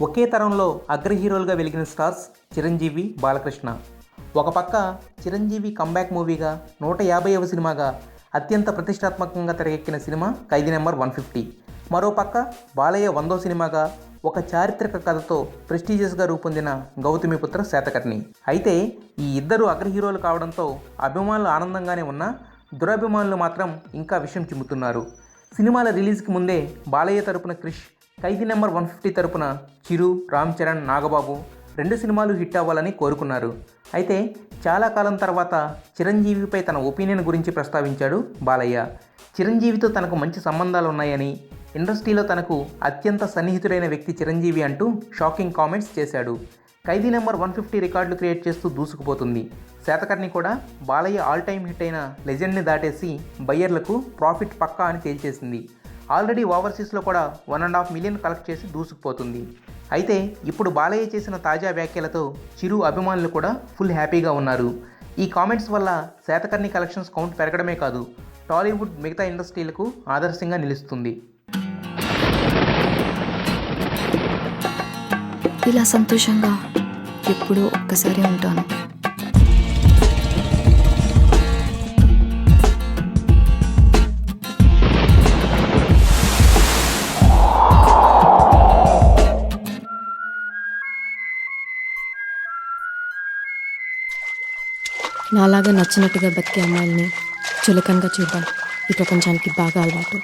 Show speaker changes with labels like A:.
A: ఒకే తరంలో అగ్ర హీరోలుగా వెలిగిన స్టార్స్ చిరంజీవి, బాలకృష్ణ. ఒక పక్క చిరంజీవి కంబ్యాక్ మూవీగా 150వ సినిమాగా అత్యంత ప్రతిష్టాత్మకంగా తెరకెక్కిన సినిమా ఖైదీ నెంబర్ 150. మరోపక్క బాలయ్య 100వ సినిమాగా ఒక చారిత్రక కథతో ప్రెస్టీజియస్గా రూపొందిన గౌతమిపుత్ర శాతకర్ణి. అయితే ఈ ఇద్దరు అగ్ర హీరోలు కావడంతో అభిమానులు ఆనందంగానే ఉన్నా దురభిమానులు మాత్రం ఇంకా విషయం చిమ్ముతున్నారు. సినిమాల రిలీజ్కి ముందే బాలయ్య తరపున క్రిష్, ఖైదీ నెంబర్ 150 తరపున చిరు, రామ్ చరణ్, నాగబాబు 2 సినిమాలు హిట్ అవ్వాలని కోరుకున్నారు. అయితే చాలా కాలం తర్వాత చిరంజీవిపై తన ఒపీనియన్ గురించి ప్రస్తావించాడు బాలయ్య. చిరంజీవితో తనకు మంచి సంబంధాలు ఉన్నాయని, ఇండస్ట్రీలో తనకు అత్యంత సన్నిహితుడైన వ్యక్తి చిరంజీవి అంటూ షాకింగ్ కామెంట్స్ చేశాడు. ఖైదీ నెంబర్ 150 రికార్డులు క్రియేట్ చేస్తూ దూసుకుపోతుంది. శాతకర్ణి కూడా బాలయ్య ఆల్ టైమ్ హిట్ అయిన లెజెండ్ని దాటేసి బయ్యర్లకు ప్రాఫిట్ పక్కా అని తేల్చేసింది. ఆల్రెడీ ఓవర్సీస్లో కూడా 1.5 మిలియన్ కలెక్ట్ చేసి దూసుకుపోతుంది. అయితే ఇప్పుడు బాలయ్య చేసిన తాజా వ్యాఖ్యలతో చిరు అభిమానులు కూడా ఫుల్ హ్యాపీగా ఉన్నారు. ఈ కామెంట్స్ వల్ల శాతకర్ణి కలెక్షన్స్ కౌంట్ పెరగడమే కాదు, టాలీవుడ్ మిగతా ఇండస్ట్రీలకు ఆదర్శంగా నిలుస్తుంది.
B: ఇలా సంతోషంగా ఎప్పుడూ ఒక్కసారి ఉంటాను. నాలాగా నచ్చినట్టుగా బతికే అమ్మాయిల్ని చులకనగా చూద్దాం ఈ ప్రపంచానికి బాగా అలవాటు.